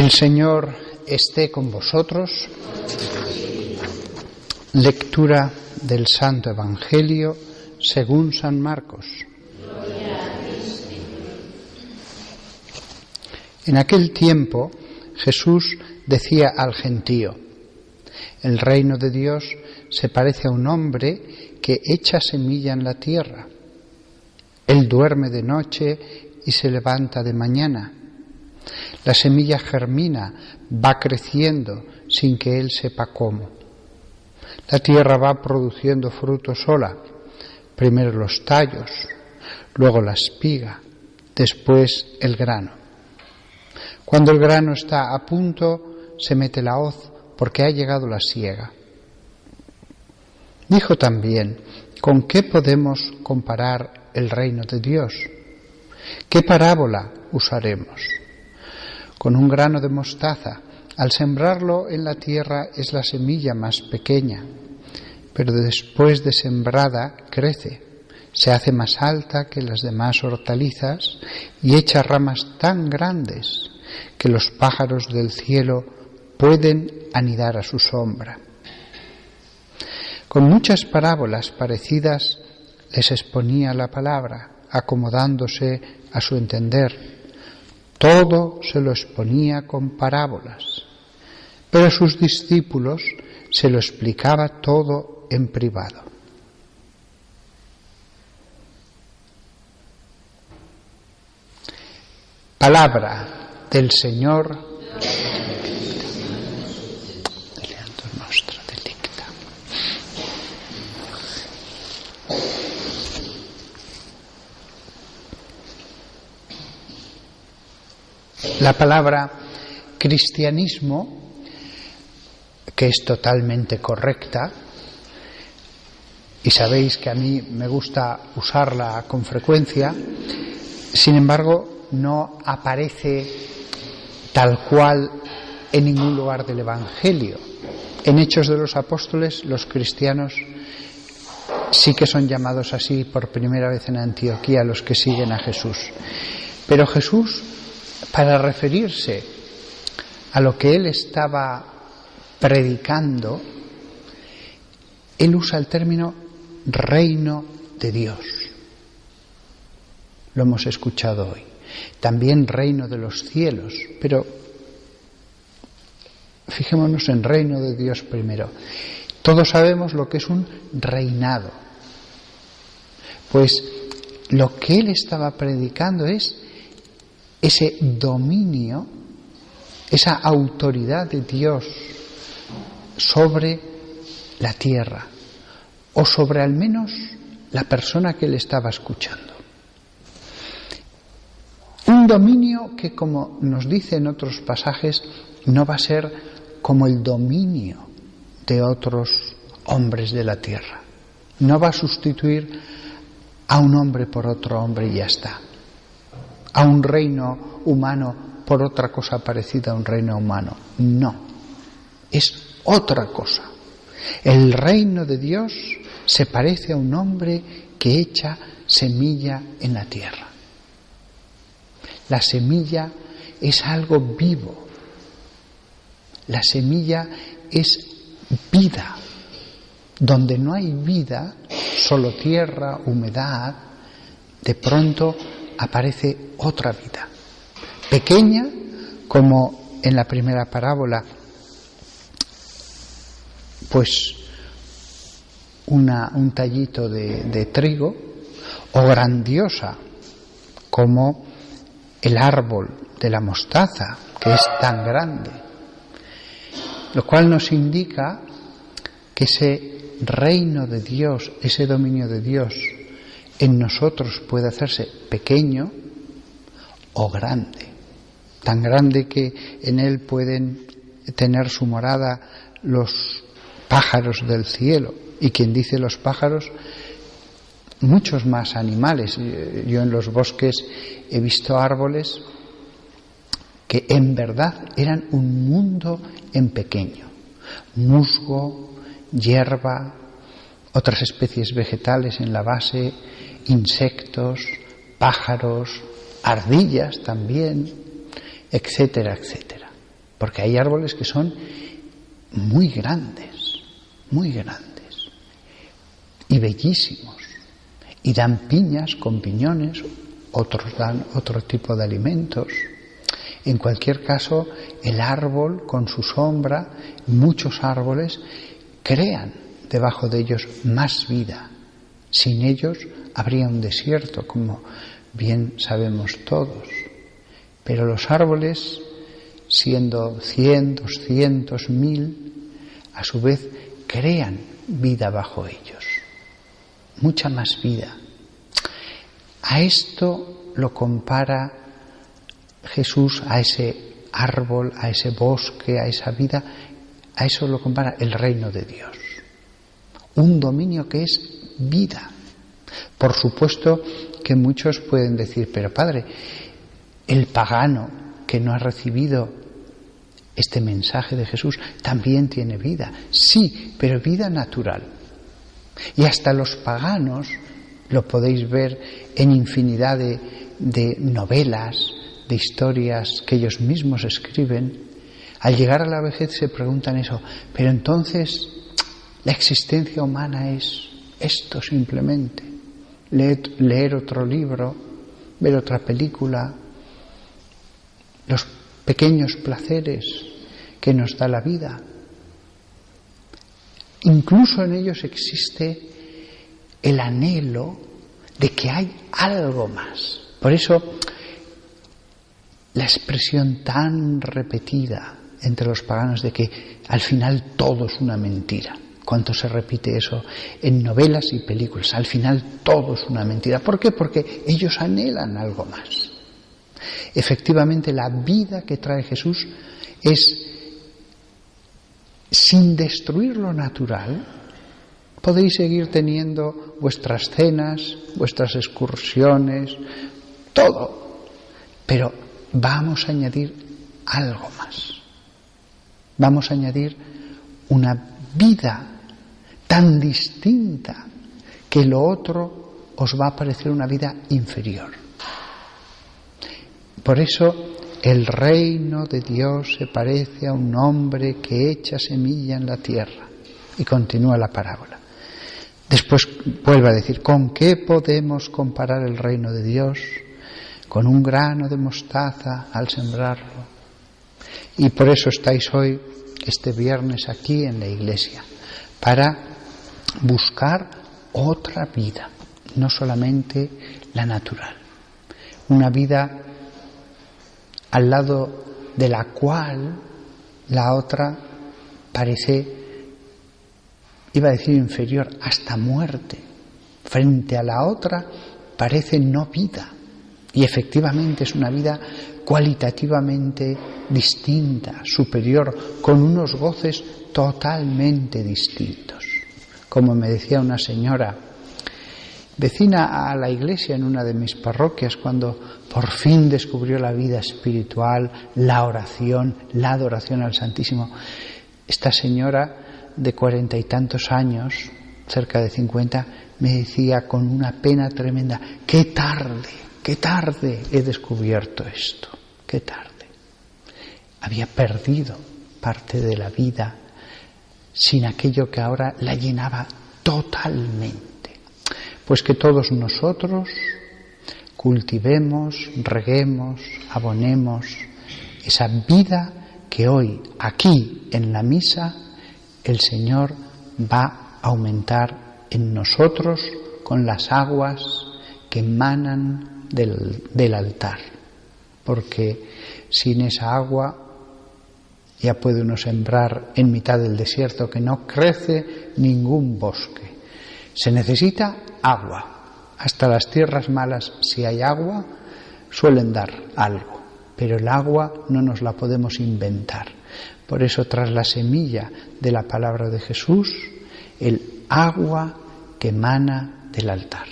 El Señor esté con vosotros. Lectura del Santo Evangelio según San Marcos. En aquel tiempo Jesús decía al gentío: el reino de Dios se parece a un hombre que echa semilla en la tierra. Él duerme de noche y se levanta de mañana. La semilla germina, va creciendo sin que él sepa cómo. La tierra va produciendo fruto sola, primero los tallos, luego la espiga, después el grano. Cuando el grano está a punto, se mete la hoz porque ha llegado la siega. Dijo también: ¿con qué podemos comparar el reino de Dios? ¿Qué parábola usaremos? Con un grano de mostaza, al sembrarlo en la tierra es la semilla más pequeña, pero después de sembrada crece, se hace más alta que las demás hortalizas y echa ramas tan grandes que los pájaros del cielo pueden anidar a su sombra. Con muchas parábolas parecidas les exponía la palabra, acomodándose a su entender. Todo se lo exponía con parábolas, pero sus discípulos se lo explicaba todo en privado. Palabra del Señor. La palabra cristianismo, que es totalmente correcta, y sabéis que a mí me gusta usarla con frecuencia, sin embargo no aparece tal cual en ningún lugar del Evangelio. En Hechos de los Apóstoles los cristianos sí que son llamados así por primera vez en Antioquía, los que siguen a Jesús. Pero Jesús, para referirse a lo que él estaba predicando, él usa el término reino de Dios. Lo hemos escuchado hoy. También reino de los cielos, pero fijémonos en reino de Dios primero. Todos sabemos lo que es un reinado. Pues lo que él estaba predicando es ese dominio, esa autoridad de Dios sobre la tierra, o sobre al menos la persona que le estaba escuchando. Un dominio que, como nos dice en otros pasajes, no va a ser como el dominio de otros hombres de la tierra. No va a sustituir a un hombre por otro hombre y ya está. A un reino humano por otra cosa parecida a un reino humano. No, es otra cosa. El reino de Dios se parece a un hombre que echa semilla en la tierra. La semilla es algo vivo. La semilla es vida. Donde no hay vida, solo tierra, humedad, de pronto aparece otra vida, pequeña como en la primera parábola, pues un tallito de trigo, o grandiosa como el árbol de la mostaza, que es tan grande, lo cual nos indica que ese reino de Dios, ese dominio de Dios en nosotros puede hacerse pequeño o grande, tan grande que en él pueden tener su morada los pájaros del cielo, y quien dice los pájaros, muchos más animales. Yo en los bosques he visto árboles que en verdad eran un mundo en pequeño, musgo, hierba, otras especies vegetales en la base, insectos, pájaros, ardillas también, etcétera, etcétera. porque hay árboles que son muy grandes y bellísimos, y dan piñas con piñones, otros dan otro tipo de alimentos. En cualquier caso, el árbol con su sombra, muchos árboles crean debajo de ellos más vida. Sin ellos habría un desierto, como bien sabemos todos. Pero los árboles, siendo 100, 200, 1000, a su vez crean vida bajo ellos. Mucha más vida. A esto lo compara Jesús, a ese árbol, a ese bosque, a esa vida, a eso lo compara el reino de Dios. Un dominio que es vida. Por supuesto que muchos pueden decir, pero Padre, el pagano que no ha recibido este mensaje de Jesús también tiene vida. Sí, pero vida natural. Y hasta los paganos, lo podéis ver en infinidad de novelas, de historias que ellos mismos escriben, al llegar a la vejez se preguntan eso, pero entonces la existencia humana es esto simplemente, leer otro libro, ver otra película, los pequeños placeres que nos da la vida. Incluso en ellos existe el anhelo de que hay algo más. Por eso la expresión tan repetida entre los paganos de que al final todo es una mentira. ¿Cuánto se repite eso en novelas y películas? Al final todo es una mentira. ¿Por qué? Porque ellos anhelan algo más. Efectivamente, la vida que trae Jesús es, sin destruir lo natural, podéis seguir teniendo vuestras cenas, vuestras excursiones, todo, pero vamos a añadir algo más. Vamos a añadir una vida tan distinta que lo otro os va a parecer una vida inferior. Por eso el reino de Dios se parece a un hombre que echa semilla en la tierra. Y continúa la parábola. Después vuelve a decir, ¿con qué podemos comparar el reino de Dios? Con un grano de mostaza al sembrarlo. Y por eso estáis hoy, este viernes, aquí en la iglesia, para buscar otra vida, no solamente la natural. Una vida al lado de la cual la otra parece, iba a decir inferior, hasta muerte. Frente a la otra parece no vida. Y efectivamente es una vida cualitativamente distinta, superior, con unos goces totalmente distintos. Como me decía una señora, vecina a la iglesia en una de mis parroquias, cuando por fin descubrió la vida espiritual, la oración, la adoración al Santísimo, esta señora de 40 y tantos años, cerca de 50, me decía con una pena tremenda, qué tarde he descubierto esto, qué tarde. Había perdido parte de la vida sin aquello que ahora la llenaba totalmente. Pues que todos nosotros cultivemos, reguemos, abonemos esa vida que hoy, aquí en la misa, el Señor va a aumentar en nosotros con las aguas que emanan del altar, porque sin esa agua ya puede uno sembrar en mitad del desierto que no crece ningún bosque. Se necesita agua. Hasta las tierras malas, si hay agua, suelen dar algo, pero el agua no nos la podemos inventar. Por eso, tras la semilla de la palabra de Jesús, el agua que emana del altar.